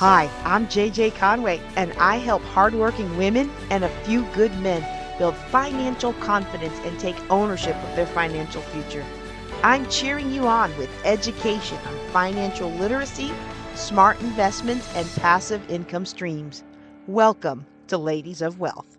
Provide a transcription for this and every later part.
Hi, I'm JJ Conway, and I help hardworking women and a few good men build financial confidence and take ownership of their financial future. I'm cheering you on with education on financial literacy, smart investments, and passive income streams. Welcome to Ladies of Wealth.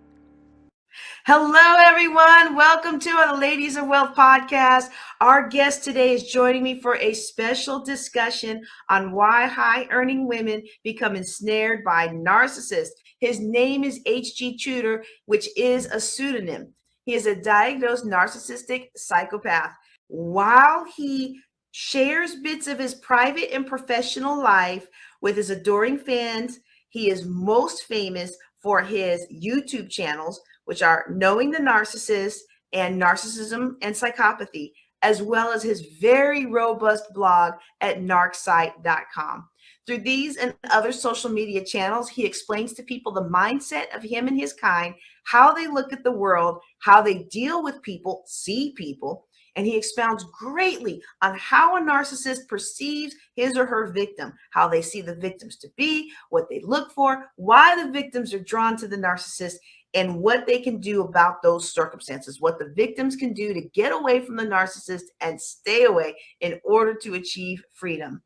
Hello, everyone. Welcome to the Ladies of Wealth podcast. Our guest today is joining me for a special discussion on why high-earning women become ensnared by narcissists. His name is H.G. Tudor, which is a pseudonym. He is a diagnosed narcissistic psychopath. While he shares bits of his private and professional life with his adoring fans, he is most famous for his YouTube channels, which are Knowing the Narcissist and Narcissism and Psychopathy, as well as his very robust blog at narcsite.com. Through these and other social media channels, he explains to people the mindset of him and his kind, how they look at the world, how they deal with people, see people, and he expounds greatly on how a narcissist perceives his or her victim, how they see the victims to be, what they look for, why the victims are drawn to the narcissist, and what they can do about those circumstances, what the victims can do to get away from the narcissist and stay away in order to achieve freedom.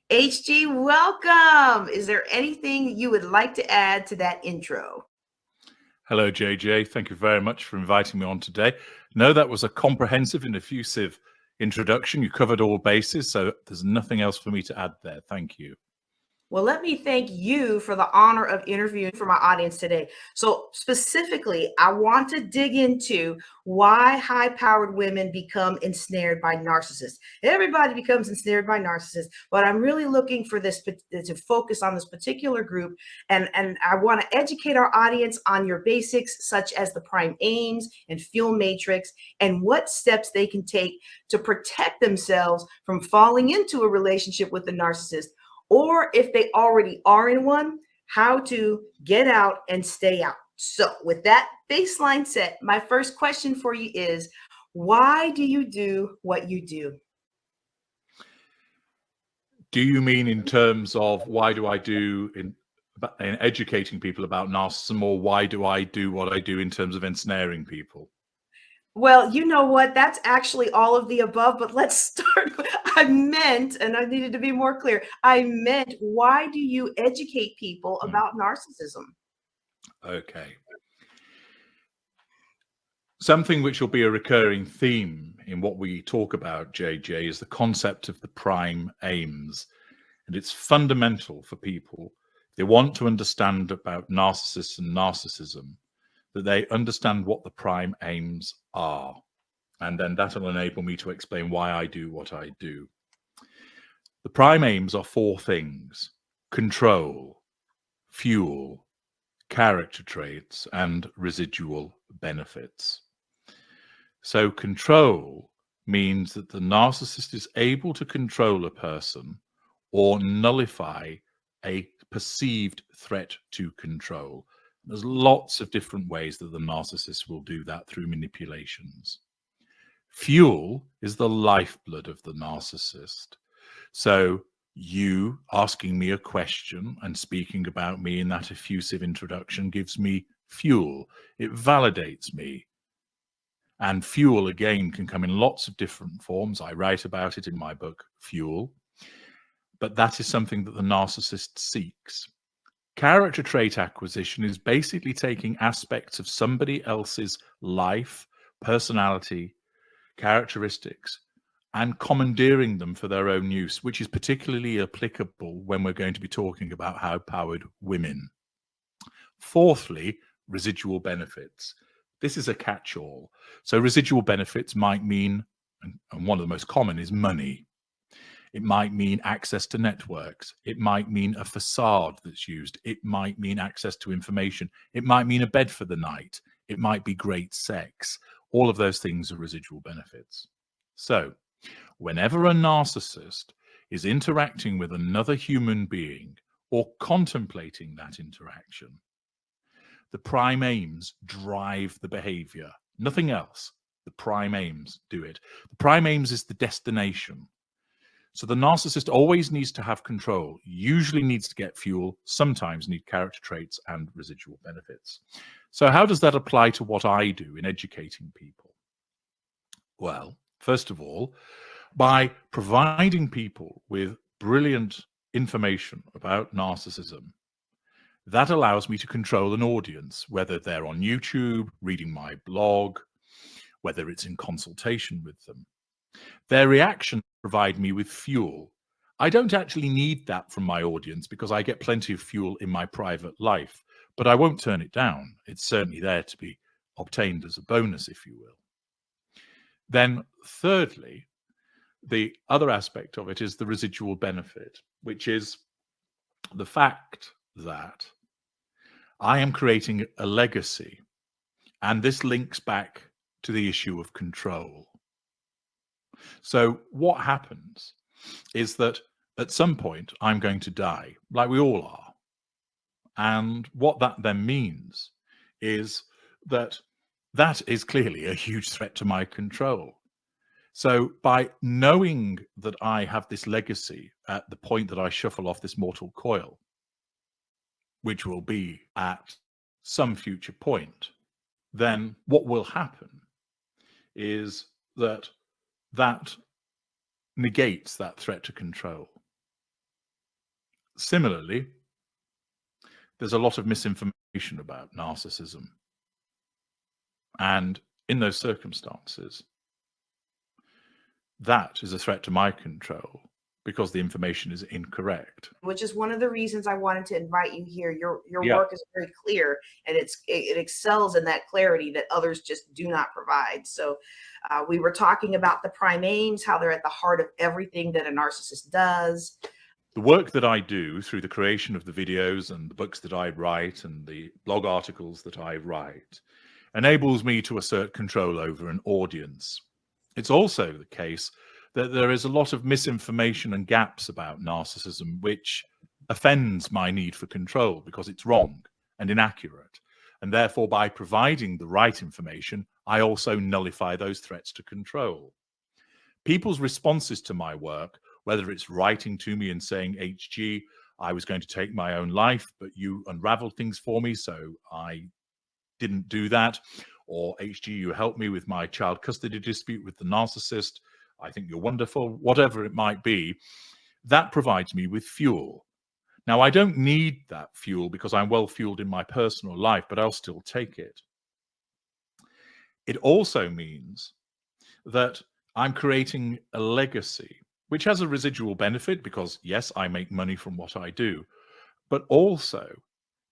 HG, welcome. Is there anything you would like to add to that intro? Hello, JJ. Thank you very much for inviting me on today. No, that was a comprehensive and effusive introduction. You covered all bases, so there's nothing else for me to add there. Thank you. Well, let me thank you for the honor of interviewing for my audience today. So specifically, I want to dig into why high-powered women become ensnared by narcissists. Everybody becomes ensnared by narcissists, but I'm really looking for this to focus on this particular group. And I want to educate our audience on your basics, such as the prime aims and fuel matrix, and what steps they can take to protect themselves from falling into a relationship with the narcissist, or if they already are in one, how to get out and stay out. So with that baseline set, my first question for you is, why do you do what you do? Do you mean in terms of why do I do in educating people about narcissism, or why do I do what I do in terms of ensnaring people? Well, you know what? That's actually all of the above, but let's start. I meant, and I needed to be more clear, I meant, why do you educate people about narcissism? Okay. Something which will be a recurring theme in what we talk about, JJ, is the concept of the prime aims. And it's fundamental for people, if they want to understand about narcissists and narcissism, that they understand what the prime aims are. And then that will enable me to explain why I do what I do. The prime aims are four things: control, fuel, character traits, and residual benefits. So control means that the narcissist is able to control a person or nullify a perceived threat to control. There's lots of different ways that the narcissist will do that through manipulations. Fuel is the lifeblood of the narcissist. So you asking me a question and speaking about me in that effusive introduction gives me fuel. It validates me. And fuel, again, can come in lots of different forms. I write about it in my book, Fuel. But that is something that the narcissist seeks. Character trait acquisition is basically taking aspects of somebody else's life, personality, characteristics, and commandeering them for their own use, which is particularly applicable when we're going to be talking about high-powered women. Fourthly, residual benefits. This is a catch-all. So residual benefits might mean, and one of the most common is money. It might mean access to networks. It might mean a facade that's used. It might mean access to information. It might mean a bed for the night. It might be great sex. All of those things are residual benefits. So whenever a narcissist is interacting with another human being or contemplating that interaction, the prime aims drive the behavior. Nothing else. The prime aims do it. The prime aims is the destination. So the narcissist always needs to have control, usually needs to get fuel, sometimes need character traits and residual benefits. So how does that apply to what I do in educating people? Well, first of all, by providing people with brilliant information about narcissism, that allows me to control an audience, whether they're on YouTube, reading my blog, whether it's in consultation with them. Their reactions provide me with fuel. I don't actually need that from my audience because I get plenty of fuel in my private life, but I won't turn it down. It's certainly there to be obtained as a bonus, if you will. Then thirdly, the other aspect of it is the residual benefit, which is the fact that I am creating a legacy. And this links back to the issue of control. So what happens is that at some point I'm going to die, like we all are. And what that then means is that that is clearly a huge threat to my control. So by knowing that I have this legacy at the point that I shuffle off this mortal coil, which will be at some future point, then what will happen is that that negates that threat to control. Similarly, there's a lot of misinformation about narcissism. And in those circumstances, that is a threat to my control because the information is incorrect. Which is one of the reasons I wanted to invite you here. Your Yeah. work is very clear, and it excels in that clarity that others just do not provide. So we were talking about the prime aims, how they're at the heart of everything that a narcissist does. The work that I do through the creation of the videos and the books that I write and the blog articles that I write enables me to assert control over an audience. It's also the case that there is a lot of misinformation and gaps about narcissism, which offends my need for control because it's wrong and inaccurate. And therefore, by providing the right information, I also nullify those threats to control. People's responses to my work, whether it's writing to me and saying, HG, I was going to take my own life, but you unraveled things for me, so I didn't do that. Or HG, you helped me with my child custody dispute with the narcissist. I think you're wonderful. Whatever it might be, that provides me with fuel. Now, I don't need that fuel because I'm well fueled in my personal life, but I'll still take it. It also means that I'm creating a legacy, which has a residual benefit because, yes, I make money from what I do, but also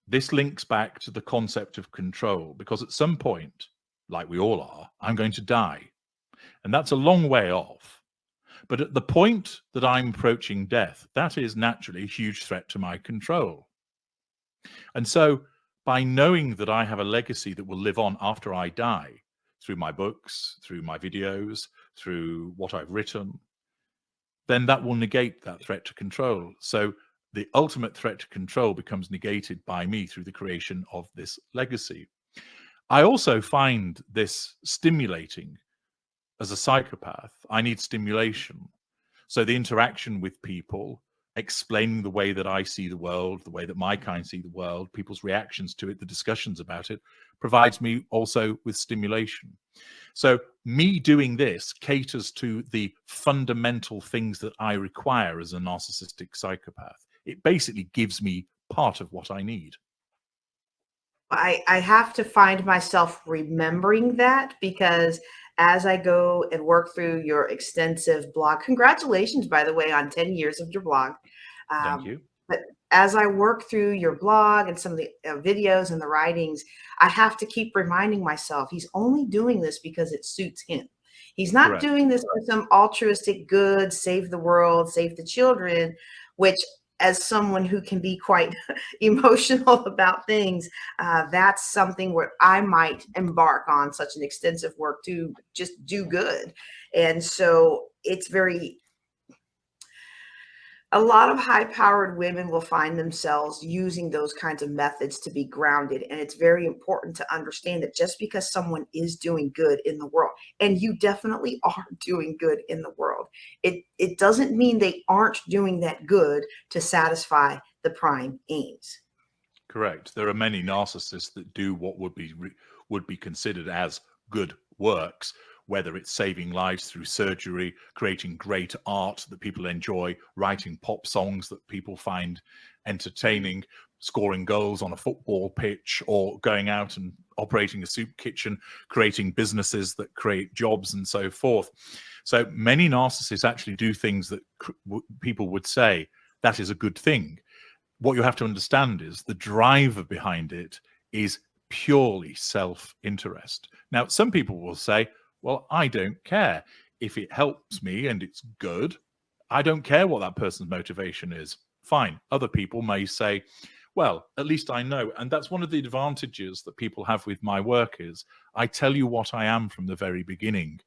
this links back to the concept of control, because at some point, like we all are, I'm going to die. And that's a long way off. But at the point that I'm approaching death, that is naturally a huge threat to my control. And so by knowing that I have a legacy that will live on after I die, through my books, through my videos, through what I've written, then that will negate that threat to control. So the ultimate threat to control becomes negated by me through the creation of this legacy. I also find this stimulating. As a psychopath, I need stimulation. So the interaction with people, explaining the way that I see the world, the way that my kind see the world, people's reactions to it, the discussions about it, provides me also with stimulation. So me doing this caters to the fundamental things that I require as a narcissistic psychopath. It basically gives me part of what I need. I have to find myself remembering that, because as I go and work through your extensive blog, congratulations, by the way, on 10 years of your blog. Thank you. But as I work through your blog and some of the videos and the writings, I have to keep reminding myself he's only doing this because it suits him. He's not Correct. doing this for some altruistic good, save the world, save the children, which, as someone who can be quite emotional about things, that's something where I might embark on such an extensive work to just do good. And so it's very, a lot of high-powered women will find themselves using those kinds of methods to be grounded. And it's very important to understand that just because someone is doing good in the world, and you definitely are doing good in the world, it doesn't mean they aren't doing that good to satisfy the prime aims. Correct. There are many narcissists that do what would be considered as good works, whether it's saving lives through surgery, creating great art that people enjoy, writing pop songs that people find entertaining, scoring goals on a football pitch, or going out and operating a soup kitchen, creating businesses that create jobs and so forth. So many narcissists actually do things that people would say that is a good thing. What you have to understand is the driver behind it is purely self-interest. Now, some people will say, well, I don't care. If it helps me and it's good, I don't care what that person's motivation is. Fine. Other people may say, well, at least I know. And that's one of the advantages that people have with my work is I tell you what I am from the very beginning.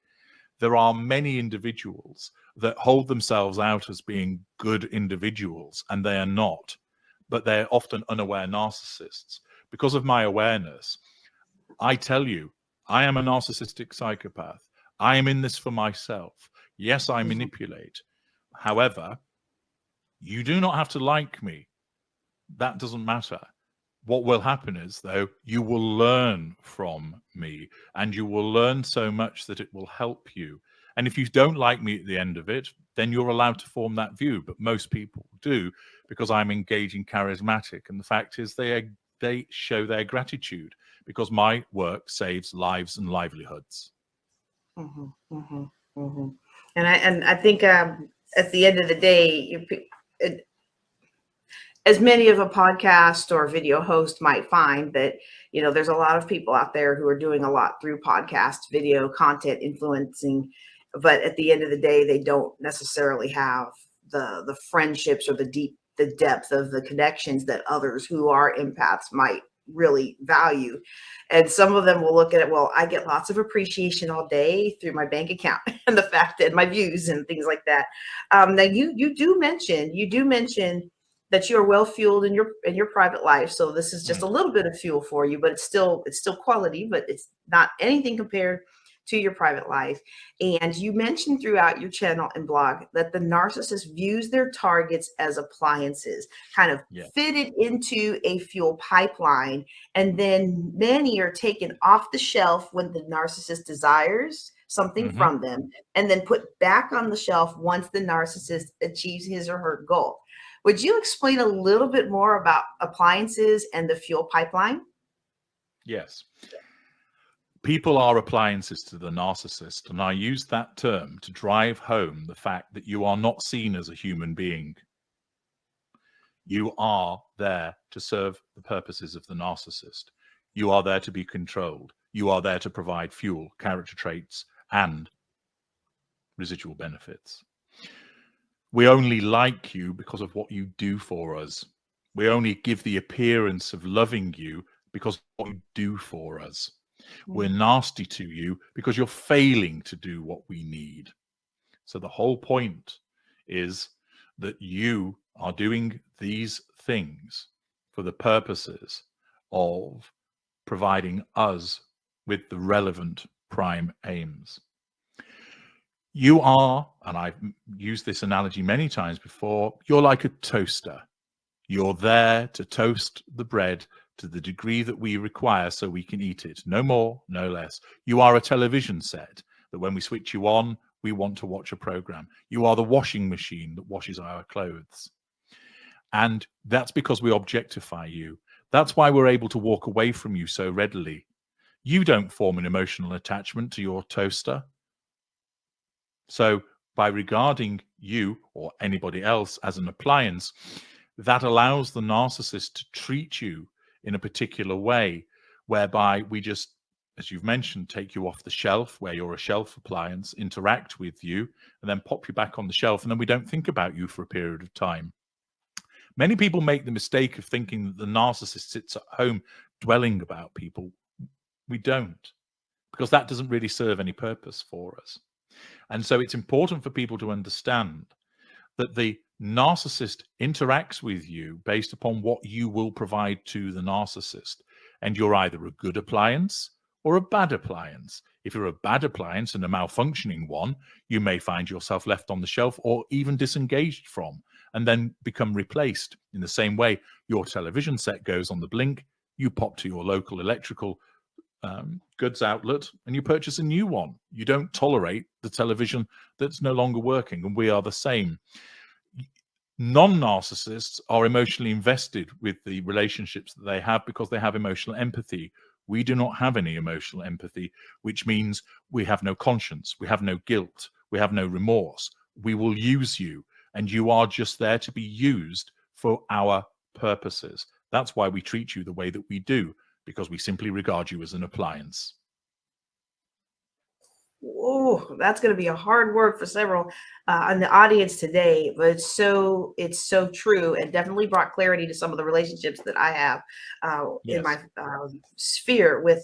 There are many individuals that hold themselves out as being good individuals, and they are not, but they're often unaware narcissists. Because of my awareness, I tell you, I am a narcissistic psychopath. I am in this for myself. Yes, I manipulate. However, you do not have to like me. That doesn't matter. What will happen is, though, you will learn from me, and you will learn so much that it will help you. And if you don't like me at the end of it, then you're allowed to form that view. But most people do, because I'm engaging, charismatic. And the fact is they show their gratitude because my work saves lives and livelihoods. And I think at the end of the day, as many of a podcast or video host might find that, there's a lot of people out there who are doing a lot through podcast, video content, influencing, but at the end of the day, they don't necessarily have the friendships or the depth of the connections that others who are empaths might really value. And some of them will look at it, well, I get lots of appreciation all day through my bank account and the fact that my views and things like that. Now you do mention that you're well fueled in your private life. So this is just a little bit of fuel for you, but it's still quality, but it's not anything compared to your private life. And you mentioned throughout your channel and blog that the narcissist views their targets as appliances, kind of fitted into a fuel pipeline. And then many are taken off the shelf when the narcissist desires something from them, and then put back on the shelf once the narcissist achieves his or her goal. Would you explain a little bit more about appliances and the fuel pipeline? Yes. People are appliances to the narcissist, and I use that term to drive home the fact that you are not seen as a human being. You are there to serve the purposes of the narcissist. You are there to be controlled. You are there to provide fuel, character traits, and residual benefits. We only like you because of what you do for us. We only give the appearance of loving you because of what you do for us. We're nasty to you because you're failing to do what we need. So the whole point is that you are doing these things for the purposes of providing us with the relevant prime aims. You are, and I've used this analogy many times before, you're like a toaster. You're there to toast the bread to the degree that we require so we can eat it. No more, no less. You are a television set that when we switch you on, we want to watch a program. You are the washing machine that washes our clothes. And that's because we objectify you. That's why we're able to walk away from you so readily. You don't form an emotional attachment to your toaster. So by regarding you or anybody else as an appliance, that allows the narcissist to treat you in a particular way, whereby we just, as you've mentioned, take you off the shelf where you're a shelf appliance, interact with you, and then pop you back on the shelf, and then we don't think about you for a period of time. Many people make the mistake of thinking that the narcissist sits at home dwelling about people. We don't, because that doesn't really serve any purpose for us. And so it's important for people to understand that the narcissist interacts with you based upon what you will provide to the narcissist. And you're either a good appliance or a bad appliance. If you're a bad appliance and a malfunctioning one, you may find yourself left on the shelf or even disengaged from, and then become replaced. In the same way, your television set goes on the blink, you pop to your local electrical goods outlet and you purchase a new one. You don't tolerate the television that's no longer working, and we are the same. Non-narcissists are emotionally invested with the relationships that they have because they have emotional empathy. We do not have any emotional empathy, which means we have no conscience, we have no guilt, we have no remorse. We will use you, and you are just there to be used for our purposes. That's why we treat you the way that we do, because we simply regard you as an appliance. Oh, that's going to be a hard word for several in the audience today, but it's so true, and definitely brought clarity to some of the relationships that I have in my sphere with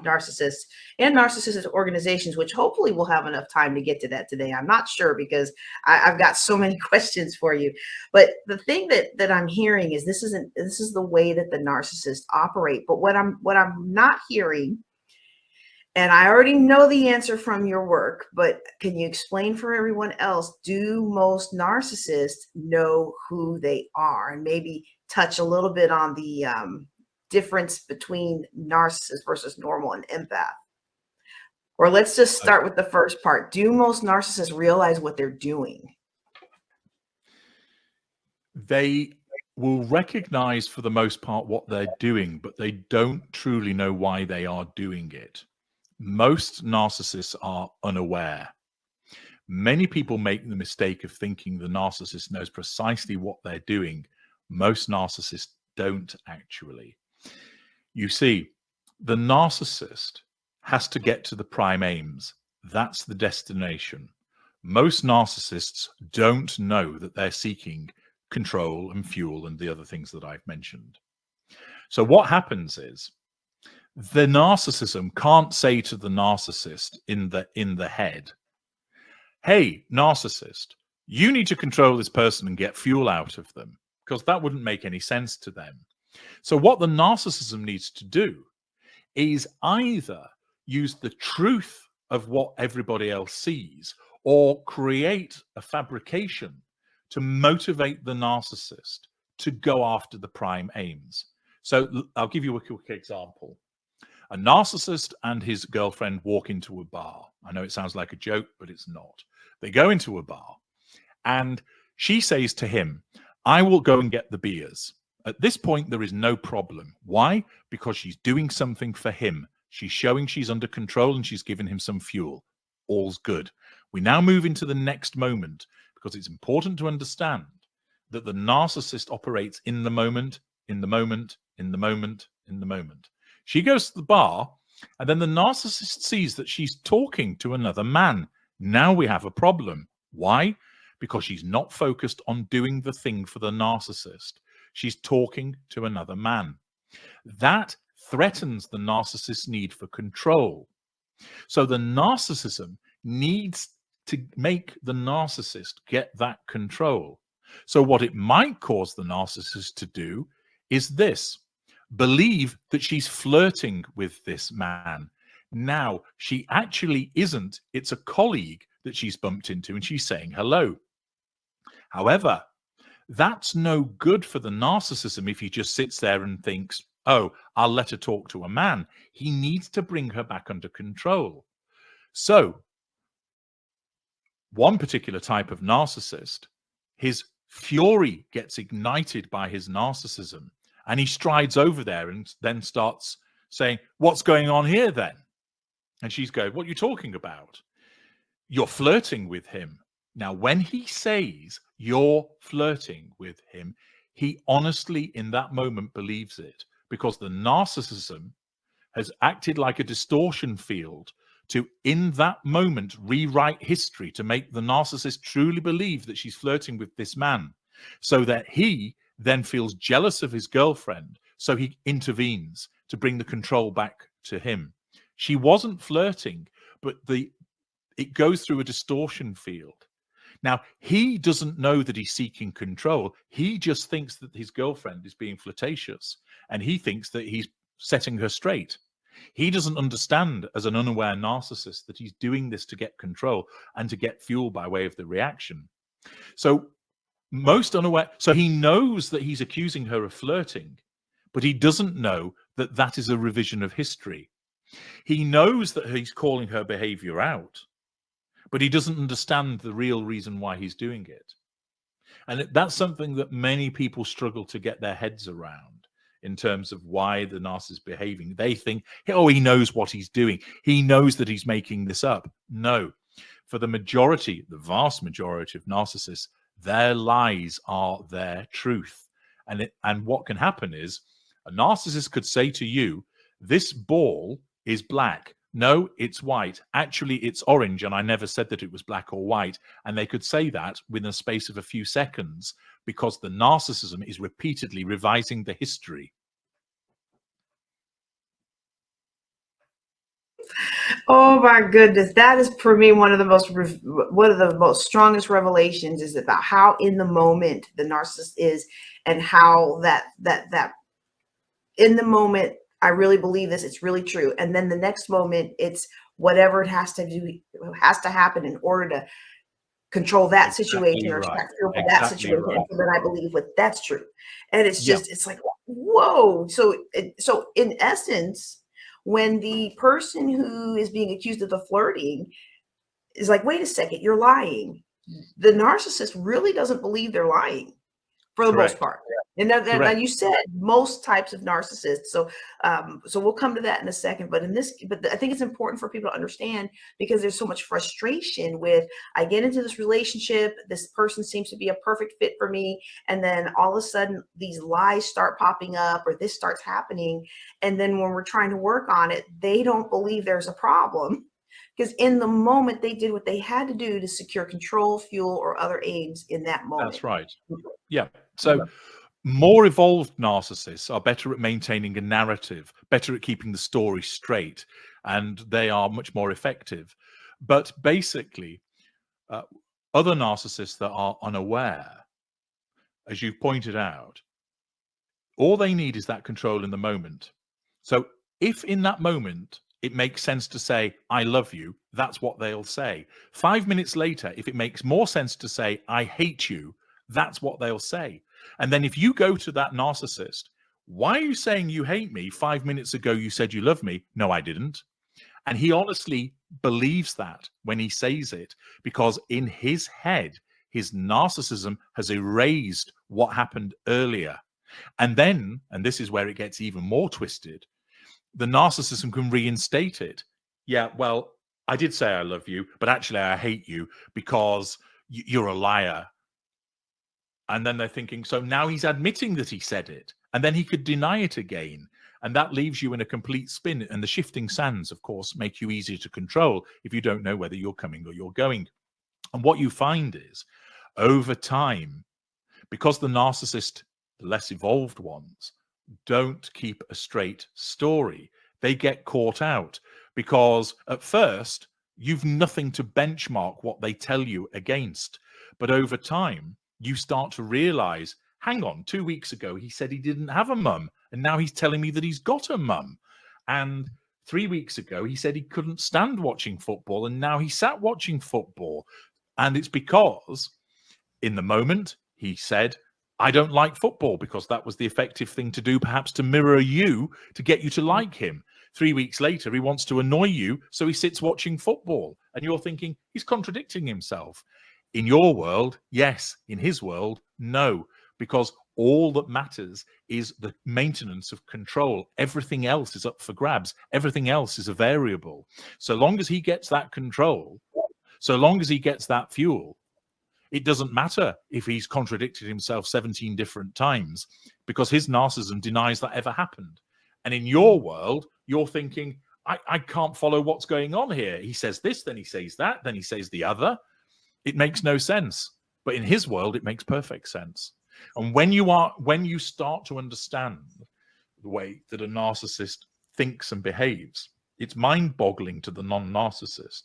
narcissists and narcissistic organizations, which hopefully we'll have enough time to get to that today. I'm not sure, because I've got so many questions for you. But the thing that I'm hearing is this is the way that the narcissists operate. But what I'm not hearing, and I already know the answer from your work, but can you explain for everyone else, do most narcissists know who they are? And maybe touch a little bit on the difference between narcissist versus normal and empath. Or let's just start with the first part. Do most narcissists realize what they're doing? They will recognize for the most part what they're doing, but they don't truly know why they are doing it. Most narcissists are unaware. Many people make the mistake of thinking the narcissist knows precisely what they're doing. Most narcissists don't actually. You see, the narcissist has to get to the prime aims. That's the destination. Most narcissists don't know that they're seeking control and fuel and the other things that I've mentioned. So what happens is, the narcissism can't say to the narcissist in the head, hey, narcissist, you need to control this person and get fuel out of them, because that wouldn't make any sense to them. So what the narcissism needs to do is either use the truth of what everybody else sees, or create a fabrication to motivate the narcissist to go after the prime aims. So I'll give you a quick example. A narcissist and his girlfriend walk into a bar. I know it sounds like a joke, but it's not. They go into a bar and she says to him, I will go and get the beers. At this point, there is no problem. Why? Because she's doing something for him. She's showing she's under control and she's giving him some fuel. All's good. We now move into the next moment, because it's important to understand that the narcissist operates in the moment, in the moment, in the moment, in the moment. She goes to the bar, and then the narcissist sees that she's talking to another man. Now we have a problem. Why? Because she's not focused on doing the thing for the narcissist. She's talking to another man. That threatens the narcissist's need for control. So the narcissism needs to make the narcissist get that control. So what it might cause the narcissist to do is this: believe that she's flirting with this man. Now, she actually isn't. It's a colleague that she's bumped into and she's saying hello. However, that's no good for the narcissism if he just sits there and thinks, oh, I'll let her talk to a man. He needs to bring her back under control. So, one particular type of narcissist, his fury gets ignited by his narcissism. And he strides over there and then starts saying, what's going on here then? And she's going, what are you talking about? You're flirting with him. Now, when he says you're flirting with him, he honestly in that moment believes it, because the narcissism has acted like a distortion field to, in that moment, rewrite history to make the narcissist truly believe that she's flirting with this man, so that he then feels jealous of his girlfriend, so he intervenes to bring the control back to him. She wasn't flirting, but it goes through a distortion field. Now, he doesn't know that he's seeking control. He just thinks that his girlfriend is being flirtatious, and he thinks that he's setting her straight. He doesn't understand, as an unaware narcissist, that he's doing this to get control and to get fuel by way of the reaction. So most unaware, so he knows that he's accusing her of flirting, but he doesn't know that that is a revision of history. He knows that he's calling her behavior out, but he doesn't understand the real reason why he's doing it. And that's something that many people struggle to get their heads around in terms of why the narcissist is behaving. They think, oh, he knows what he's doing. He knows that he's making this up. No. For the majority, the vast majority of narcissists, their lies are their truth. And what can happen is a narcissist could say to you, this ball is black. No, it's white. Actually, it's orange, and I never said that it was black or white. And they could say that within a space of a few seconds because the narcissism is repeatedly revising the history. Oh my goodness, that is for me one of the most strongest revelations is about how in the moment the narcissist is, and how that in the moment I really believe this, it's really true, and then the next moment it's whatever it has to do, has to happen in order to control that situation or extract fuel for that situation. And so then I believe that's true, and it's just it's like, whoa. So in essence, when the person who is being accused of the flirting is like, wait a second, you're lying, the narcissist really doesn't believe they're lying for the most part. And now you said most types of narcissists. So we'll come to that in a second. But I think it's important for people to understand, because there's so much frustration with, I get into this relationship, this person seems to be a perfect fit for me, and then all of a sudden these lies start popping up, or this starts happening. And then when we're trying to work on it, they don't believe there's a problem, because in the moment they did what they had to do to secure control, fuel, or other aims in that moment. That's right. Yeah. So more evolved narcissists are better at maintaining a narrative, better at keeping the story straight, and they are much more effective. But basically, other narcissists that are unaware, as you've pointed out, all they need is that control in the moment. So if in that moment it makes sense to say, I love you, that's what they'll say. 5 minutes later, if it makes more sense to say, I hate you, that's what they'll say. And then if you go to that narcissist, why are you saying you hate me? 5 minutes ago, you said you love me. No, I didn't. And he honestly believes that when he says it, because in his head, his narcissism has erased what happened earlier. And then, and this is where it gets even more twisted, the narcissism can reinstate it. Yeah, well, I did say I love you, but actually I hate you because you're a liar. And then they're thinking, so now he's admitting that he said it, and then he could deny it again. And that leaves you in a complete spin. And the shifting sands, of course, make you easier to control if you don't know whether you're coming or you're going. And what you find is, over time, because the narcissist, the less evolved ones, don't keep a straight story, they get caught out, because at first, you've nothing to benchmark what they tell you against. But over time, you start to realize, hang on, 2 weeks ago, he said he didn't have a mum, and now he's telling me that he's got a mum. And 3 weeks ago, he said he couldn't stand watching football, and now he sat watching football. And it's because in the moment, he said, I don't like football, because that was the effective thing to do, perhaps to mirror you, to get you to like him. 3 weeks later, he wants to annoy you, so he sits watching football. And you're thinking, he's contradicting himself. In your world, yes. In his world, no. Because all that matters is the maintenance of control. Everything else is up for grabs. Everything else is a variable. So long as he gets that control, so long as he gets that fuel, it doesn't matter if he's contradicted himself 17 different times, because his narcissism denies that ever happened. And in your world, you're thinking, I can't follow what's going on here. He says this, then he says that, then he says the other. It makes no sense. But in his world, it makes perfect sense. And when you start to understand the way that a narcissist thinks and behaves, it's mind-boggling to the non-narcissist.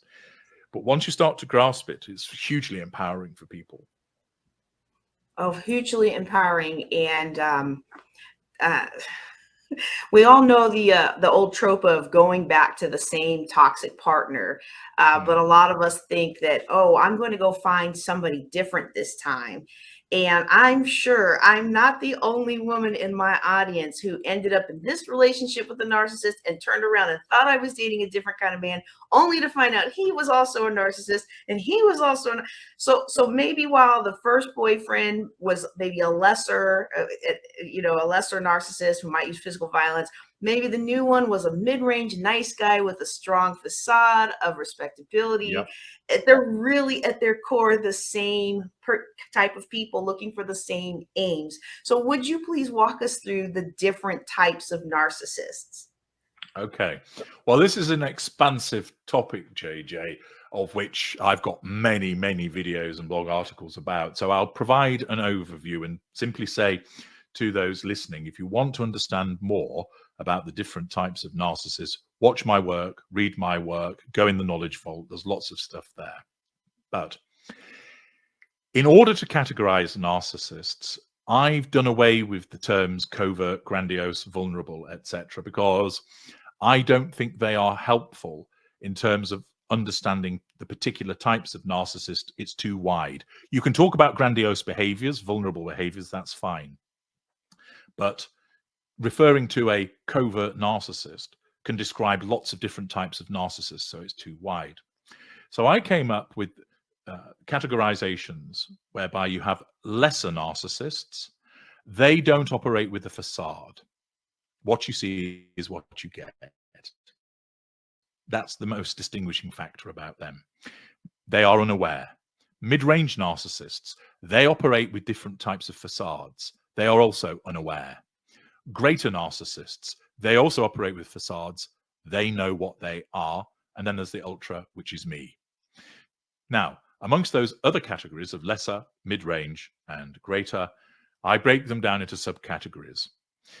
But once you start to grasp it, it's hugely empowering for people. Oh, hugely empowering. And uh, we all know the old trope of going back to the same toxic partner, but a lot of us think that, oh, I'm going to go find somebody different this time. And I'm sure I'm not the only woman in my audience who ended up in this relationship with a narcissist and turned around and thought I was dating a different kind of man, only to find out he was also a narcissist and he was also so maybe while the first boyfriend was maybe a lesser narcissist who might use physical violence, maybe the new one was a mid-range nice guy with a strong facade of respectability. Yep. They're really at their core the same type of people looking for the same aims. So would you please walk us through the different types of narcissists? Okay. Well, this is an expansive topic, JJ, of which I've got many, many videos and blog articles about. So I'll provide an overview and simply say to those listening, if you want to understand more about the different types of narcissists, watch my work, read my work, go in the knowledge vault. There's lots of stuff there. But in order to categorize narcissists, I've done away with the terms covert, grandiose, vulnerable, etc., because I don't think they are helpful in terms of understanding the particular types of narcissist. It's too wide. You can talk about grandiose behaviors, vulnerable behaviors, that's fine. But referring to a covert narcissist can describe lots of different types of narcissists, so it's too wide. So I came up with categorizations whereby you have lesser narcissists. They don't operate with the facade. What you see is what you get. That's the most distinguishing factor about them. They are unaware. Mid-range narcissists, they operate with different types of facades. They are also unaware. Greater narcissists, they also operate with facades. They know what they are. And then there's the ultra, which is me. Now, amongst those other categories of lesser, mid-range, and greater, I break them down into subcategories.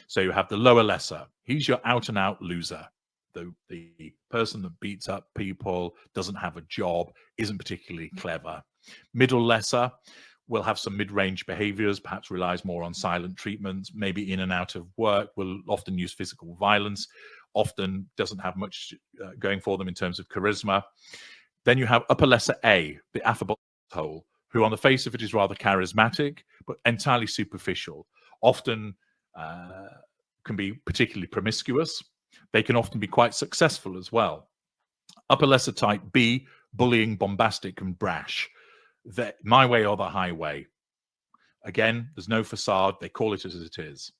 So you have the lower lesser. He's your out-and-out loser. The person that beats up people, doesn't have a job, isn't particularly clever. Middle lesser will have some mid-range behaviors, perhaps relies more on silent treatments, maybe in and out of work, will often use physical violence, often doesn't have much going for them in terms of charisma. Then you have upper lesser A, the affable asshole, who on the face of it is rather charismatic, but entirely superficial, often can be particularly promiscuous. They can often be quite successful as well. Upper lesser type B, bullying, bombastic, and brash. My way or the highway. Again, there's no facade. They call it as it is.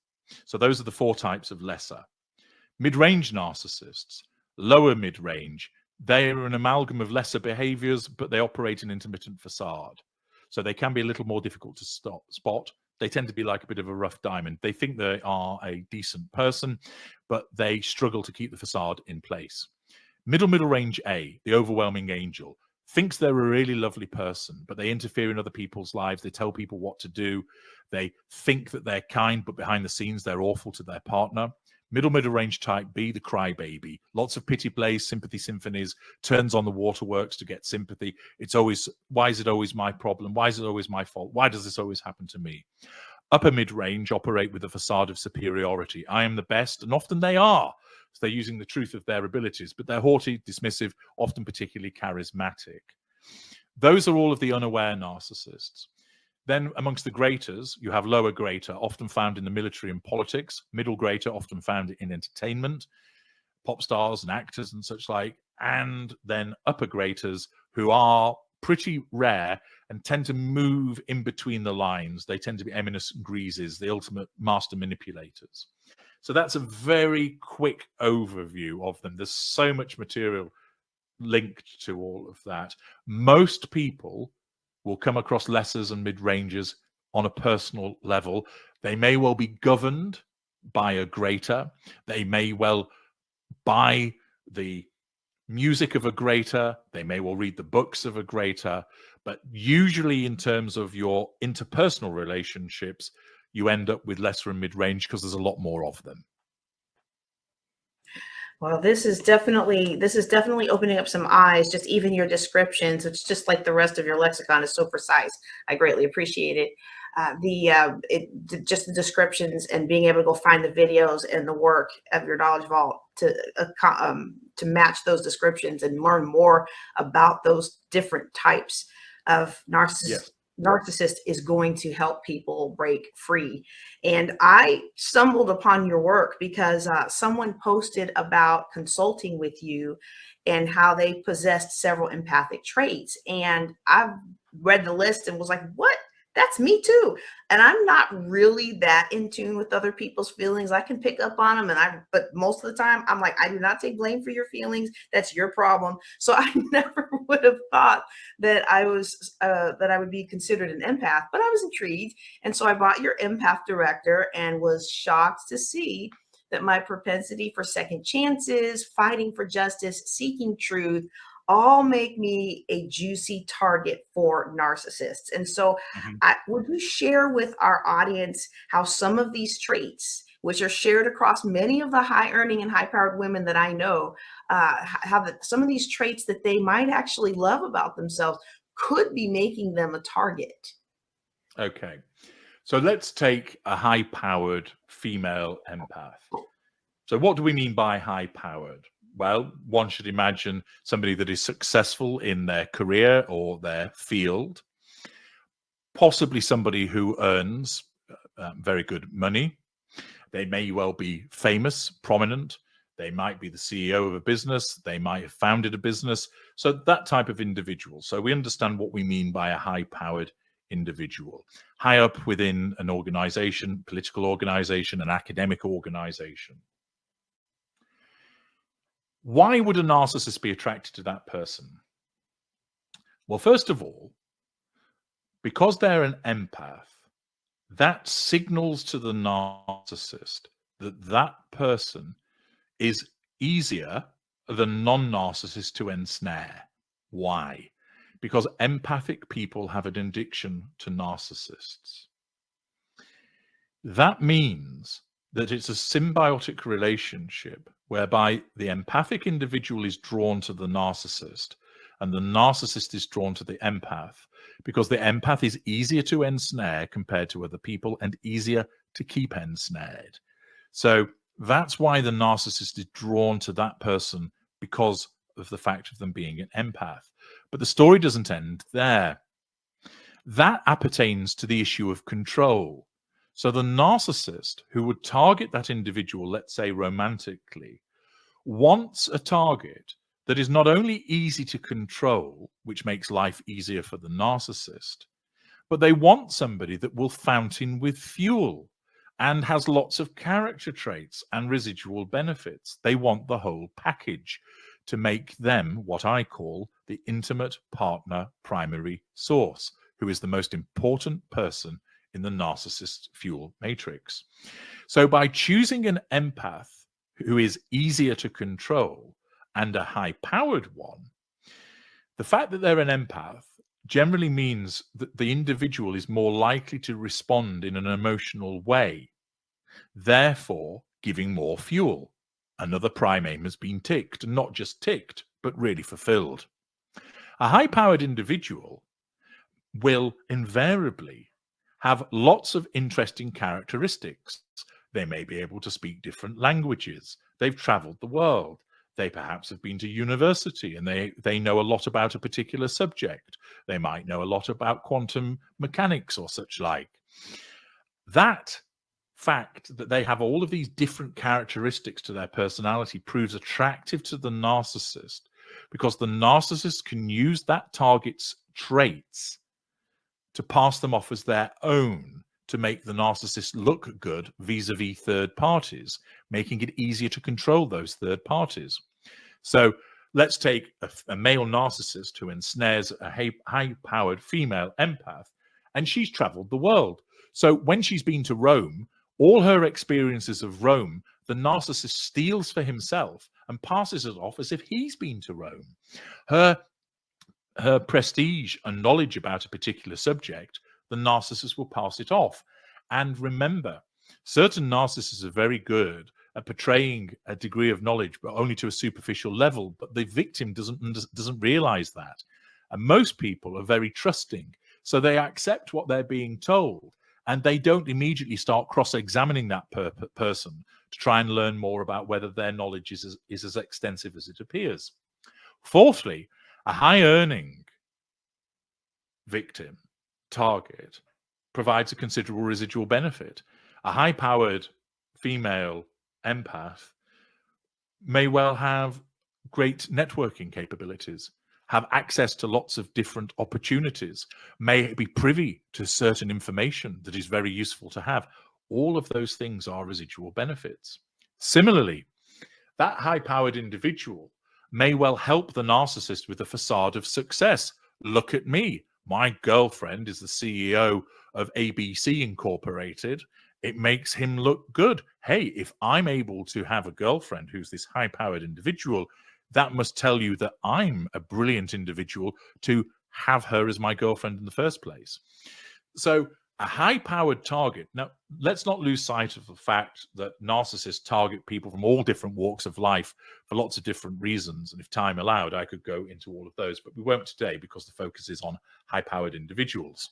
So those are the four types of lesser. Mid-range narcissists, lower mid-range, they are an amalgam of lesser behaviors, but they operate an intermittent facade. So they can be a little more difficult to spot. They tend to be like a bit of a rough diamond. They think they are a decent person, but they struggle to keep the facade in place. Middle range A, the overwhelming angel, thinks they're a really lovely person, but they interfere in other people's lives. They tell people what to do. They think that they're kind, but behind the scenes, they're awful to their partner. Middle range type B, the crybaby. Lots of pity plays, sympathy symphonies, turns on the waterworks to get sympathy. It's always, why is it always my problem? Why is it always my fault? Why does this always happen to me? Upper mid-range operate with a facade of superiority. I am the best, and often they are. So they're using the truth of their abilities, but they're haughty, dismissive, often particularly charismatic. Those are all of the unaware narcissists. Then amongst the greaters, you have lower greater, often found in the military and politics, middle greater, often found in entertainment, pop stars and actors and such like, and then upper greaters who are pretty rare and tend to move in between the lines. They tend to be eminent greases, the ultimate master manipulators. So that's a very quick overview of them. There's so much material linked to all of that. Most people will come across lessers and mid-rangers on a personal level. They may well be governed by a greater. They may well buy the music of a greater. They may well read the books of a greater. But usually in terms of your interpersonal relationships, you end up with lesser and mid-range because there's a lot more of them. Well, this is definitely opening up some eyes. Just even your descriptions, it's just like the rest of your lexicon is so precise. I greatly appreciate it. Just the descriptions and being able to go find the videos and the work of your knowledge vault to match those descriptions and learn more about those different types of narcissist is going to help people break free. And I stumbled upon your work because someone posted about consulting with you and how they possessed several empathic traits. And I read the list and was like, what? That's me too. And I'm not really that in tune with other people's feelings. I can pick up on them, but most of the time I'm like, I do not take blame for your feelings. That's your problem. So I never would have thought that I would be considered an empath, but I was intrigued. And so I bought your empath director and was shocked to see that my propensity for second chances, fighting for justice, seeking truth, all make me a juicy target for narcissists. And so would you share with our audience how some of these traits, which are shared across many of the high earning and high powered women that I know, some of these traits that they might actually love about themselves could be making them a target? Okay. So let's take a high powered female empath. So what do we mean by high powered? Well, one should imagine somebody that is successful in their career or their field, possibly somebody who earns very good money. They may well be famous, prominent. They might be the CEO of a business. They might have founded a business. So that type of individual. So we understand what we mean by a high-powered individual. High up within an organization, political organization, an academic organization. Why would a narcissist be attracted to that person? Well, first of all, because they're an empath, that signals to the narcissist that that person is easier than non-narcissists to ensnare. Why? Because empathic people have an addiction to narcissists. That means that it's a symbiotic relationship whereby the empathic individual is drawn to the narcissist and the narcissist is drawn to the empath, because the empath is easier to ensnare compared to other people and easier to keep ensnared. So that's why the narcissist is drawn to that person, because of the fact of them being an empath. But the story doesn't end there. That appertains to the issue of control. So the narcissist who would target that individual, let's say romantically, wants a target that is not only easy to control, which makes life easier for the narcissist, but they want somebody that will fountain with fuel and has lots of character traits and residual benefits. They want the whole package to make them what I call the intimate partner primary source, who is the most important person in the narcissist fuel matrix. So by choosing an empath who is easier to control and a high-powered one, the fact that they're an empath generally means that the individual is more likely to respond in an emotional way, therefore giving more fuel. Another prime aim has been ticked, and not just ticked, but really fulfilled. A high-powered individual will invariably have lots of interesting characteristics. They may be able to speak different languages. They've traveled the world. They perhaps have been to university and they know a lot about a particular subject. They might know a lot about quantum mechanics or such like. That fact that they have all of these different characteristics to their personality proves attractive to the narcissist, because the narcissist can use that target's traits to pass them off as their own, to make the narcissist look good vis-a-vis third parties, making it easier to control those third parties. So let's take a male narcissist who ensnares a high-powered female empath, and she's traveled the world. So when she's been to Rome, all her experiences of Rome, the narcissist steals for himself and passes it off as if he's been to Rome. Her prestige and knowledge about a particular subject, the narcissist will pass it off. And remember, certain narcissists are very good at portraying a degree of knowledge, but only to a superficial level. But the victim doesn't realize that. And most people are very trusting. So they accept what they're being told, and they don't immediately start cross-examining that person to try and learn more about whether their knowledge is as extensive as it appears. Fourthly, a high-earning victim target provides a considerable residual benefit. A high-powered female empath may well have great networking capabilities, have access to lots of different opportunities, may be privy to certain information that is very useful to have. All of those things are residual benefits. Similarly, that high-powered individual may well help the narcissist with a facade of success. Look at me. My girlfriend is the CEO of ABC Incorporated. It makes him look good. Hey, if I'm able to have a girlfriend who's this high-powered individual, that must tell you that I'm a brilliant individual to have her as my girlfriend in the first place. So a high-powered target. Now, let's not lose sight of the fact that narcissists target people from all different walks of life for lots of different reasons. And if time allowed, I could go into all of those, but we won't today because the focus is on high-powered individuals.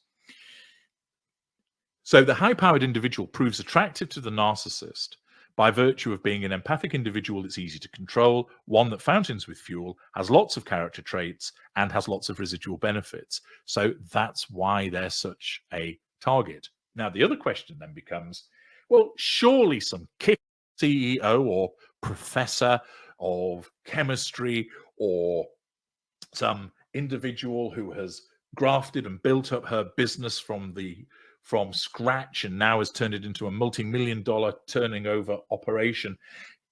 So the high-powered individual proves attractive to the narcissist by virtue of being an empathic individual that's easy to control, one that fountains with fuel, has lots of character traits, and has lots of residual benefits. So that's why they're such a target. Now, the other question then becomes, well, surely some kick CEO or professor of chemistry or some individual who has grafted and built up her business from scratch and now has turned it into a multi-million-dollar turning over operation.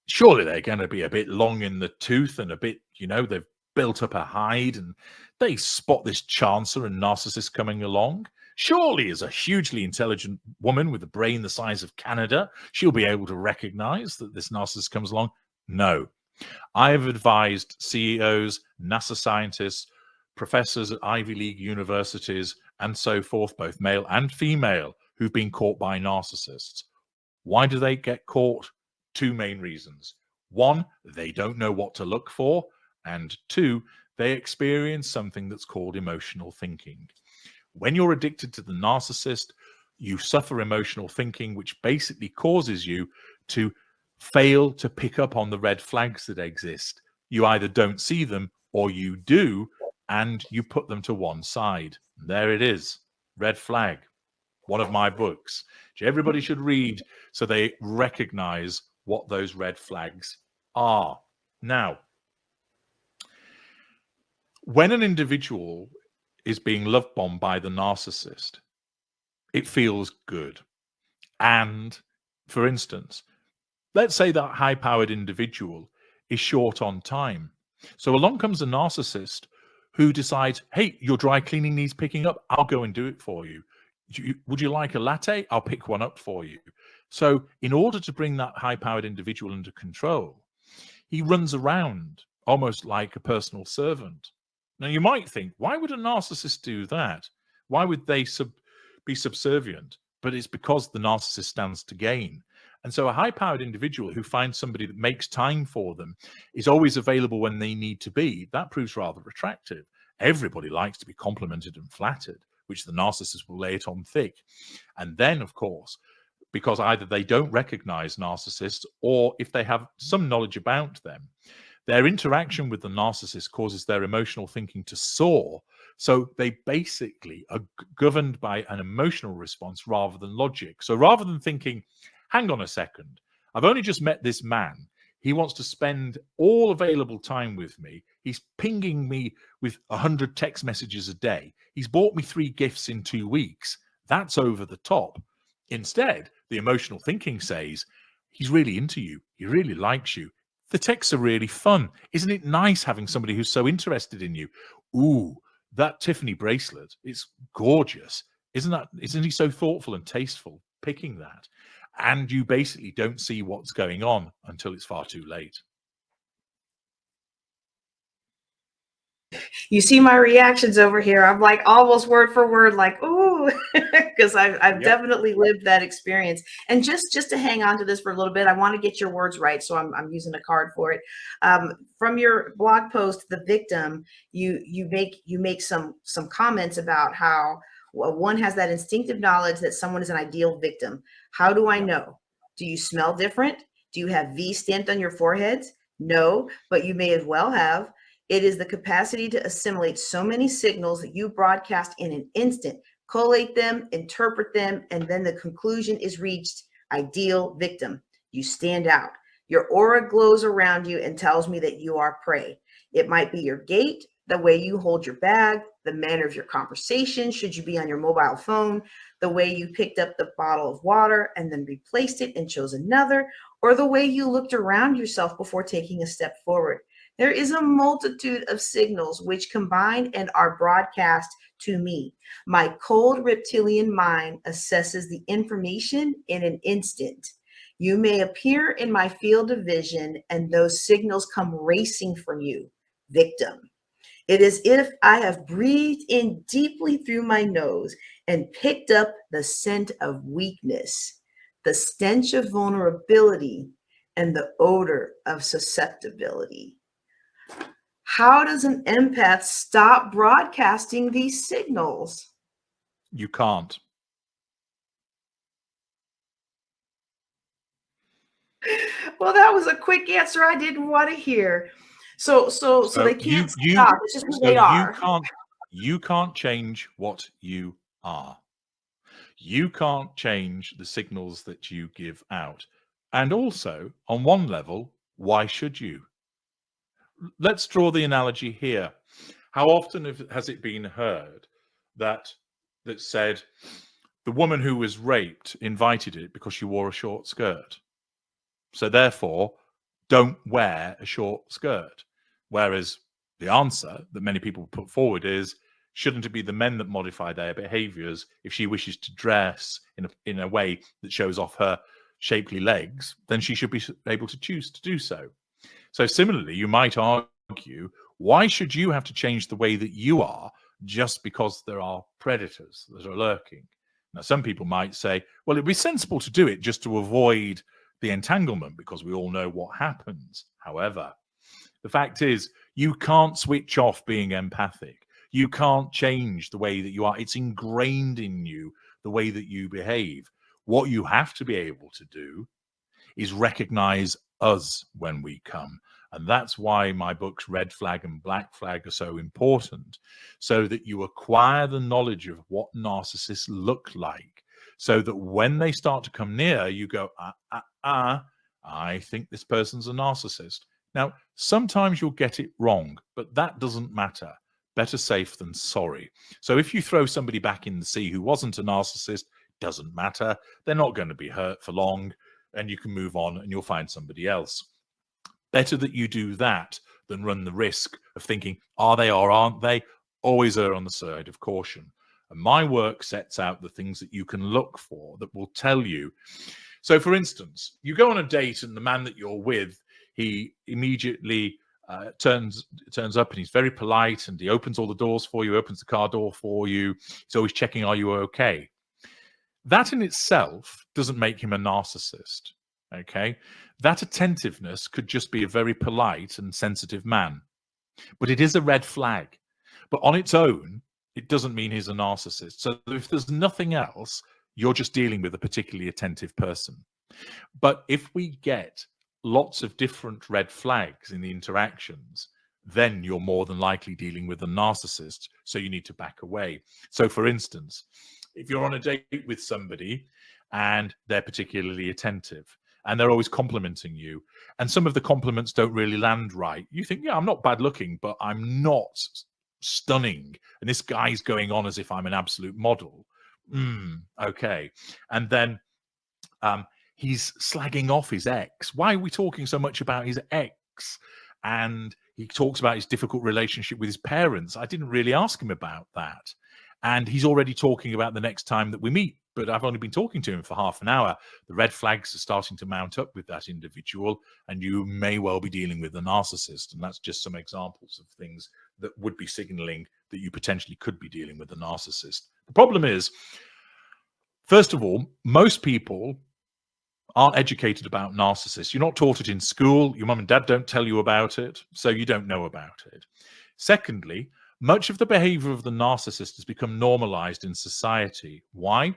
Surely they're going to be a bit long in the tooth and a bit, they've built up a hide and they spot this chancer and narcissist coming along. Surely as a hugely intelligent woman with a brain the size of Canada, she'll be able to recognize that this narcissist comes along. No. I have advised CEOs, NASA scientists, professors at Ivy League universities, and so forth, both male and female, who've been caught by narcissists. Why do they get caught? Two main reasons. One, they don't know what to look for. And two, they experience something that's called emotional thinking. When you're addicted to the narcissist, you suffer emotional thinking, which basically causes you to fail to pick up on the red flags that exist. You either don't see them or you do, and you put them to one side. There it is. Red flag. One of my books, which everybody should read so they recognize what those red flags are. Now, when an individual is being love bombed by the narcissist, it feels good. And for instance, let's say that high-powered individual is short on time. So along comes a narcissist who decides, hey, your dry cleaning needs picking up. I'll go and do it for you. Would you like a latte? I'll pick one up for you. So in order to bring that high-powered individual under control, he runs around almost like a personal servant. Now, you might think, why would a narcissist do that? Why would they be subservient? But it's because the narcissist stands to gain. And so a high-powered individual who finds somebody that makes time for them, is always available when they need to be, that proves rather attractive. Everybody likes to be complimented and flattered, which the narcissist will lay it on thick. And then, of course, because either they don't recognize narcissists or if they have some knowledge about them, their interaction with the narcissist causes their emotional thinking to soar. So they basically are governed by an emotional response rather than logic. So rather than thinking, hang on a second, I've only just met this man. He wants to spend all available time with me. He's pinging me with 100 text messages a day. He's bought me 3 gifts in 2 weeks. That's over the top. Instead, the emotional thinking says, he's really into you. He really likes you. The texts are really fun. Isn't it nice having somebody who's so interested in you? Ooh, that Tiffany bracelet, it's gorgeous. Isn't he so thoughtful and tasteful picking that? And you basically don't see what's going on until it's far too late. You see my reactions over here. I'm like almost word for word, like, ooh, you because I've Yep. definitely lived that experience. And just to hang on to this for a little bit, I want to get your words right, so I'm using a card for it. From your blog post, The Victim, you make some comments about how one has that instinctive knowledge that someone is an ideal victim. How do I Yep. know? Do you smell different? Do you have V stamped on your foreheads? No, but you may as well have. It is the capacity to assimilate so many signals that you broadcast in an instant, collate them, interpret them, and then the conclusion is reached. Ideal victim. You stand out. Your aura glows around you and tells me that you are prey. It might be your gait, the way you hold your bag, the manner of your conversation, should you be on your mobile phone, the way you picked up the bottle of water and then replaced it and chose another, or the way you looked around yourself before taking a step forward. There is a multitude of signals which combine and are broadcast to me. My cold reptilian mind assesses the information in an instant. You may appear in my field of vision, and those signals come racing from you, victim. It is if I have breathed in deeply through my nose and picked up the scent of weakness, the stench of vulnerability, and the odor of susceptibility. How does an empath stop broadcasting these signals? You can't. Well, that was a quick answer I didn't want to hear. So they can't stop. It's just who they are. You can't change what you are. You can't change the signals that you give out. And also, on one level, why should you? Let's draw the analogy here. How often has it been heard that said the woman who was raped invited it because she wore a short skirt? So therefore, don't wear a short skirt. Whereas the answer that many people put forward is, shouldn't it be the men that modify their behaviors? If she wishes to dress in a way that shows off her shapely legs, then she should be able to choose to do so. So similarly, you might argue, why should you have to change the way that you are just because there are predators that are lurking? Now, some people might say, well, it'd be sensible to do it just to avoid the entanglement because we all know what happens. However, the fact is, you can't switch off being empathic. You can't change the way that you are. It's ingrained in you, the way that you behave. What you have to be able to do is recognize us when we come. And that's why my books, Red Flag and Black Flag, are so important, so that you acquire the knowledge of what narcissists look like, so that when they start to come near, you go, I think this person's a narcissist. Now, sometimes you'll get it wrong, but that doesn't matter. Better safe than sorry. So if you throw somebody back in the sea who wasn't a narcissist, doesn't matter. They're not going to be hurt for long, and you can move on and you'll find somebody else. Better that you do that than run the risk of thinking, are they or aren't they? Always err on the side of caution. And my work sets out the things that you can look for that will tell you. So, for instance, you go on a date and the man that you're with, he immediately turns up and he's very polite and he opens all the doors for you, opens the car door for you. He's always checking, are you okay? That in itself doesn't make him a narcissist, okay? That attentiveness could just be a very polite and sensitive man. But it is a red flag. But on its own, it doesn't mean he's a narcissist. So if there's nothing else, you're just dealing with a particularly attentive person. But if we get lots of different red flags in the interactions, then you're more than likely dealing with a narcissist. So you need to back away. So for instance, if you're on a date with somebody and they're particularly attentive and they're always complimenting you, and some of the compliments don't really land right, you think, yeah, I'm not bad looking, but I'm not stunning. And this guy's going on as if I'm an absolute model. Okay. And then he's slagging off his ex. Why are we talking so much about his ex? And he talks about his difficult relationship with his parents. I didn't really ask him about that. And he's already talking about the next time that we meet, but I've only been talking to him for half an hour. The red flags are starting to mount up with that individual, and you may well be dealing with a narcissist. And that's just some examples of things that would be signaling that you potentially could be dealing with a narcissist. The problem is, first of all, most people aren't educated about narcissists. You're not taught it in school. Your mum and dad don't tell you about it, so you don't know about it. Secondly, much of the behavior of the narcissist has become normalized in society. Why?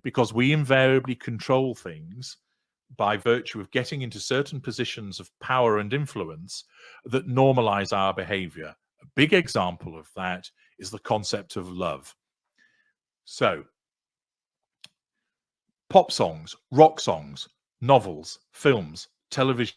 Because we invariably control things by virtue of getting into certain positions of power and influence that normalize our behavior. A big example of that is the concept of love. So, pop songs, rock songs, novels, films, television,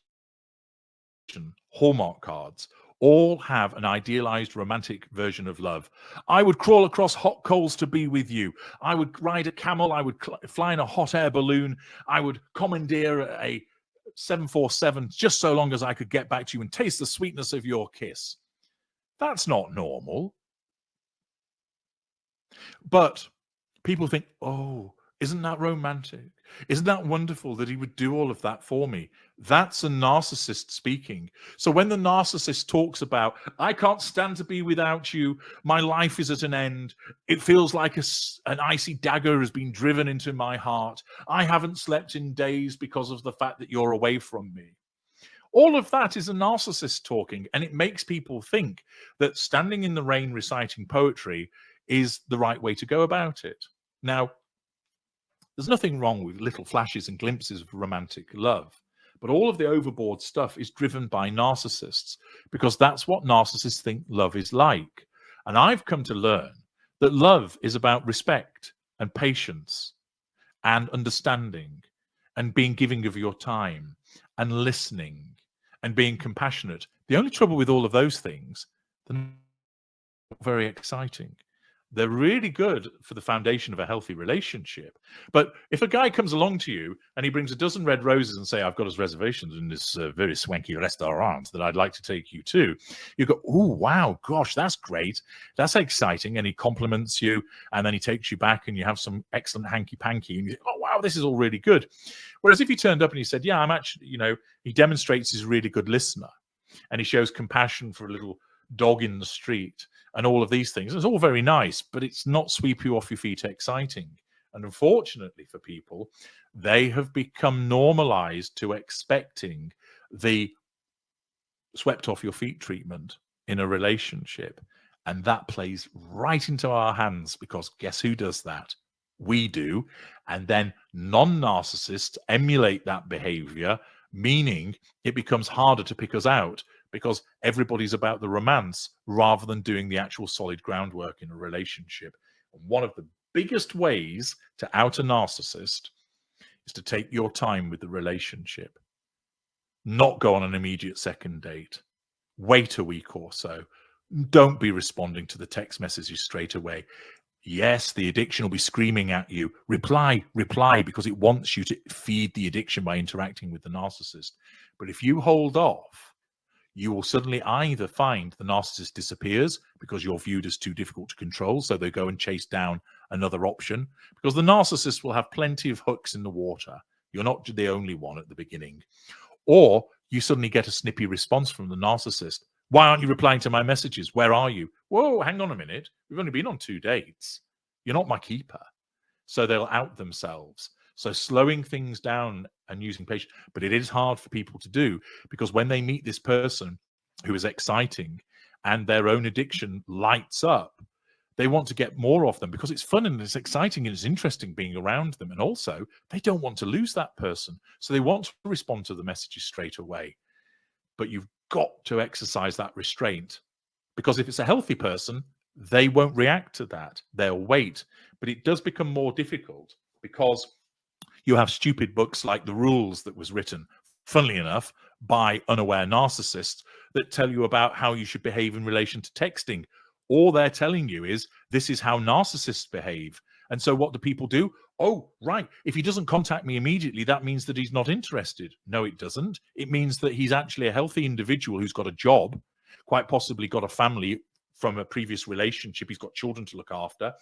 Hallmark cards, all have an idealized romantic version of love. I would crawl across hot coals to be with you. I would ride a camel. I would fly in a hot air balloon. I would commandeer a 747 just so long as I could get back to you and taste the sweetness of your kiss. That's not normal. But people think, oh, isn't that romantic? Isn't that wonderful that he would do all of that for me? That's a narcissist speaking. So when the narcissist talks about, I can't stand to be without you, my life is at an end, it feels like an icy dagger has been driven into my heart, I haven't slept in days because of the fact that you're away from me. All of that is a narcissist talking, and it makes people think that standing in the rain reciting poetry is the right way to go about it. Now, there's nothing wrong with little flashes and glimpses of romantic love, but all of the overboard stuff is driven by narcissists, because that's what narcissists think love is like. And I've come to learn that love is about respect and patience and understanding and being giving of your time and listening and being compassionate. The only trouble with all of those things, they're not very exciting. They're really good for the foundation of a healthy relationship. But if a guy comes along to you and he brings a dozen red roses and say, I've got his reservations in this very swanky restaurant that I'd like to take you to, you go, oh, wow, gosh, that's great. That's exciting. And he compliments you, and then he takes you back and you have some excellent hanky-panky. And you think, oh, wow, this is all really good. Whereas if he turned up and he said, yeah, I'm actually, he demonstrates he's a really good listener, and he shows compassion for a little dog in the street and all of these things. It's all very nice, but it's not sweep you off your feet exciting. And unfortunately for people, they have become normalized to expecting the swept off your feet treatment in a relationship. And that plays right into our hands, because guess who does that? We do. And then non-narcissists emulate that behavior, meaning it becomes harder to pick us out, because everybody's about the romance rather than doing the actual solid groundwork in a relationship. And one of the biggest ways to out a narcissist is to take your time with the relationship. Not go on an immediate second date. Wait a week or so. Don't be responding to the text messages straight away. Yes, the addiction will be screaming at you. Reply, because it wants you to feed the addiction by interacting with the narcissist. But if you hold off, you will suddenly either find the narcissist disappears because you're viewed as too difficult to control, so they go and chase down another option, because the narcissist will have plenty of hooks in the water. You're not the only one at the beginning. Or you suddenly get a snippy response from the narcissist. Why aren't you replying to my messages? Where are you? Whoa, hang on a minute. We've only been on 2 dates. You're not my keeper. So they'll out themselves. So slowing things down and using patience, but it is hard for people to do, because when they meet this person who is exciting and their own addiction lights up, they want to get more of them because it's fun and it's exciting and it's interesting being around them. And also they don't want to lose that person. So they want to respond to the messages straight away. But you've got to exercise that restraint, because if it's a healthy person, they won't react to that. They'll wait. But it does become more difficult because you have stupid books like The Rules that was written, funnily enough, by unaware narcissists that tell you about how you should behave in relation to texting. All they're telling you is this is how narcissists behave. And so what do people do? Oh, right. If he doesn't contact me immediately, that means that he's not interested. No, it doesn't. It means that he's actually a healthy individual who's got a job, quite possibly got a family from a previous relationship. He's got children to look after.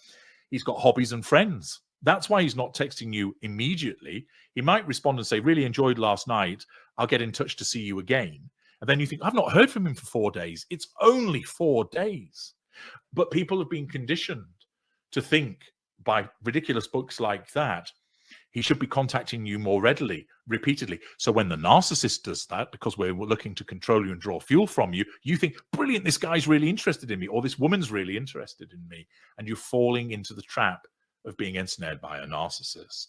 He's got hobbies and friends. That's why he's not texting you immediately. He might respond and say, really enjoyed last night. I'll get in touch to see you again. And then you think, I've not heard from him for 4 days. It's only 4 days. But people have been conditioned to think by ridiculous books like that, he should be contacting you more repeatedly. So when the narcissist does that, because we're looking to control you and draw fuel from you, you think, brilliant, this guy's really interested in me, or this woman's really interested in me. And you're falling into the trap of being ensnared by a narcissist.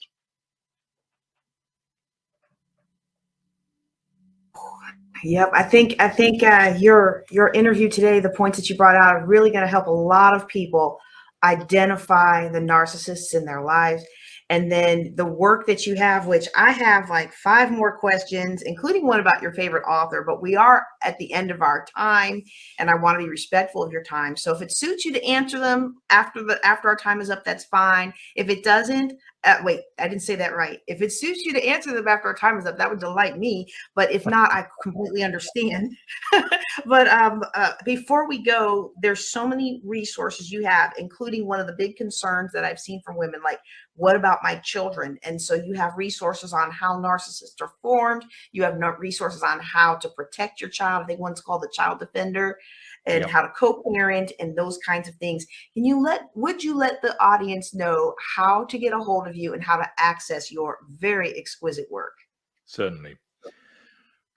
Yep, I think your interview today, the points that you brought out, are really going to help a lot of people identify the narcissists in their lives. And then the work that you have, which I have like 5 more questions, including one about your favorite author, but we are at the end of our time and I want to be respectful of your time. So if it suits you to answer them after our time is up, that's fine. If it doesn't, wait, I didn't say that right. If it suits you to answer them after our time is up, that would delight me. But if not, I completely understand. But before we go, there's so many resources you have, including one of the big concerns that I've seen from women, like, what about my children? And so you have resources on how narcissists are formed. You have resources on how to protect your child. I think one's called the child defender, and how to co-parent and those kinds of things. Would you let the audience know how to get a hold of you and how to access your very exquisite work? Certainly.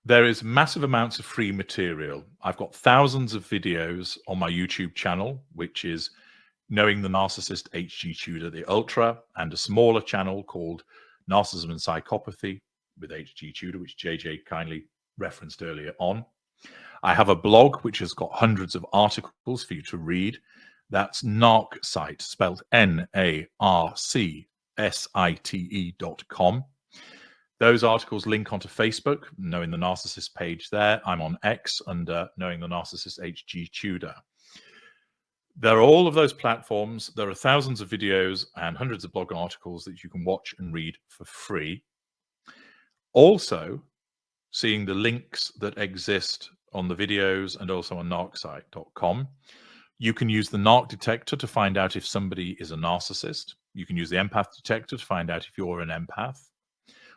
There is massive amounts of free material. I've got thousands of videos on my YouTube channel, which is Knowing the Narcissist H.G. Tudor the Ultra, and a smaller channel called Narcissism and Psychopathy with H.G. Tudor, which JJ kindly referenced earlier on. I have a blog which has got hundreds of articles for you to read. That's Narcsite, spelled NARCSITE.com. Those articles link onto Facebook, Knowing the Narcissist page there. I'm on X under Knowing the Narcissist H.G. Tudor. There are all of those platforms. There are thousands of videos and hundreds of blog articles that you can watch and read for free. Also, seeing the links that exist on the videos and also on narcsite.com. You can use the narc detector to find out if somebody is a narcissist. You can use the empath detector to find out if you're an empath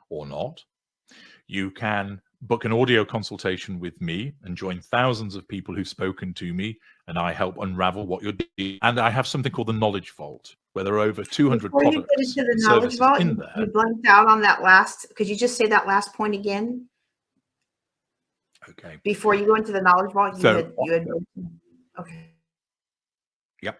or not. You can book an audio consultation with me and join thousands of people who've spoken to me, and I help unravel what you're doing. And I have something called the Knowledge Vault, where there are over 200 Before products you get into the and knowledge services vault, in there. you blanked out on that last. Could you just say that last point again? Okay. Before you go into the knowledge vault, you had okay. Yep.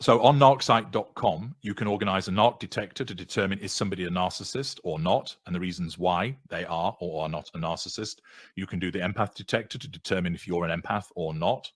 So on narcsite.com, you can organize a narc detector to determine is somebody a narcissist or not, and the reasons why they are or are not a narcissist. You can do the empath detector to determine if you're an empath or not.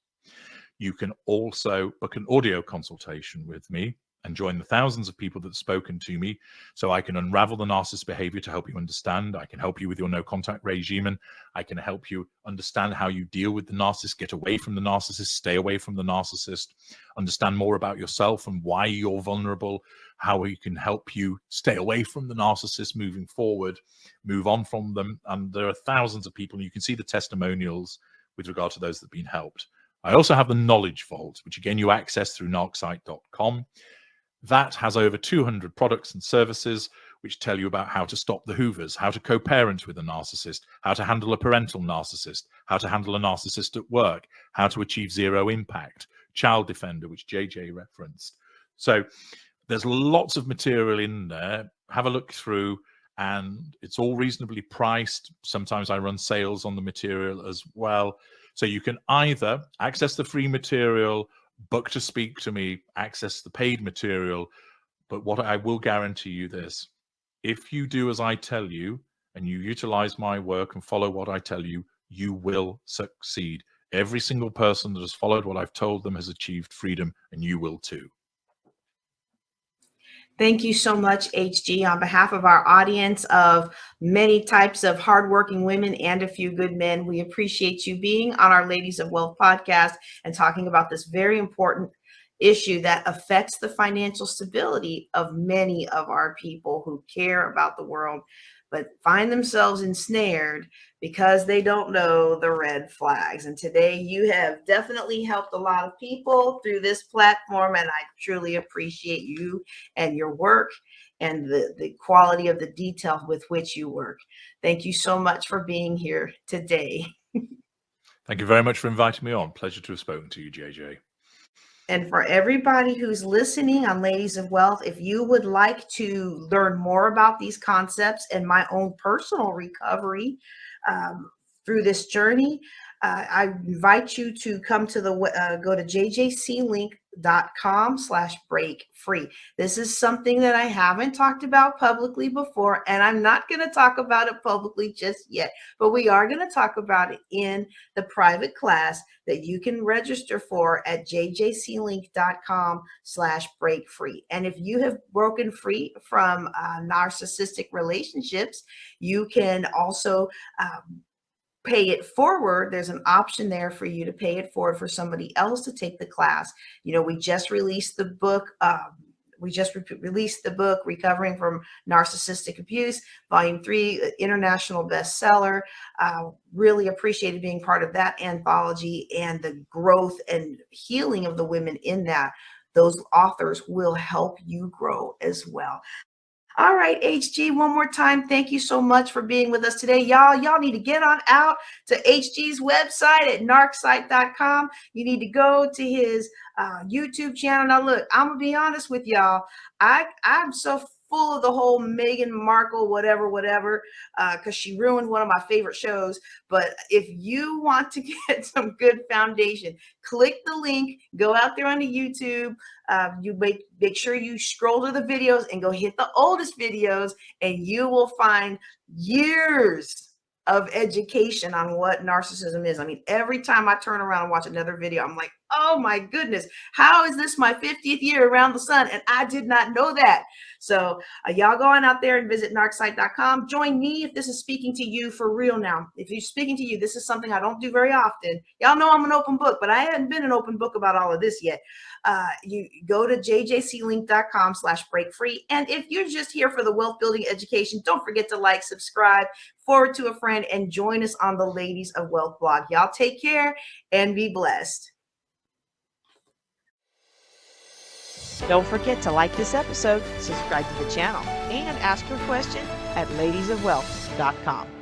You can also book an audio consultation with me and join the thousands of people that have spoken to me, so I can unravel the narcissist behavior to help you understand. I can help you with your no contact regime, and I can help you understand how you deal with the narcissist, get away from the narcissist, stay away from the narcissist, understand more about yourself and why you're vulnerable, how we can help you stay away from the narcissist moving forward, move on from them. And there are thousands of people, and you can see the testimonials with regard to those that have been helped. I also have the Knowledge Vault, which again you access through narcsite.com. That has over 200 products and services which tell you about how to stop the hoovers, how to co-parent with a narcissist, how to handle a parental narcissist, how to handle a narcissist at work, how to achieve zero impact, child defender, which JJ referenced. So there's lots of material in there. Have a look through, and it's all reasonably priced. Sometimes I run sales on the material as well. So you can either access the free material, book to speak to me, access the paid material. But what I will guarantee you this: if you do as I tell you and you utilize my work and follow what I tell you, you will succeed. Every single person that has followed what I've told them has achieved freedom, and you will too. Thank you so much, HG. On behalf of our audience of many types of hardworking women and a few good men, we appreciate you being on our Ladies of Wealth podcast and talking about this very important issue that affects the financial stability of many of our people who care about the world, but find themselves ensnared because they don't know the red flags. And today you have definitely helped a lot of people through this platform, and I truly appreciate you and your work and the quality of the detail with which you work. Thank you so much for being here today. Thank you very much for inviting me on. Pleasure to have spoken to you, JJ. And for everybody who's listening on Ladies of Wealth, if you would like to learn more about these concepts and my own personal recovery through this journey, I invite you to come to go to jjclink.com/break-free. This is something that I haven't talked about publicly before, and I'm not going to talk about it publicly just yet, but we are going to talk about it in the private class that you can register for at jjclink.com/break-free. And if you have broken free from narcissistic relationships, you can also pay it forward. There's an option there for you to pay it forward for somebody else to take the class. You know, we just released the book. Released the book, Recovering from Narcissistic Abuse, Volume 3, international bestseller. Really appreciated being part of that anthology and the growth and healing of the women in that. Those authors will help you grow as well. All right, HG, one more time, thank you so much for being with us today. Y'all need to get on out to HG's website at narcsite.com. You need to go to his YouTube channel. Now, look, I'm going to be honest with y'all. I'm so full of the whole Meghan Markle, whatever, because she ruined one of my favorite shows. But if you want to get some good foundation, click the link, go out there on the YouTube. You make sure you scroll to the videos and go hit the oldest videos, and you will find years of education on what narcissism is. I mean, every time I turn around and watch another video, I'm like, oh my goodness, how is this my 50th year around the sun? And I did not know that. So y'all go on out there and visit narcsite.com. Join me if this is speaking to you for real now. If you're speaking to you, this is something I don't do very often. Y'all know I'm an open book, but I haven't been an open book about all of this yet. You go to jjclink.com/break-free. And if you're just here for the wealth building education, don't forget to like, subscribe, forward to a friend, and join us on the Ladies of Wealth blog. Y'all take care and be blessed. Don't forget to like this episode, subscribe to the channel, and ask your question at ladiesofwealth.com.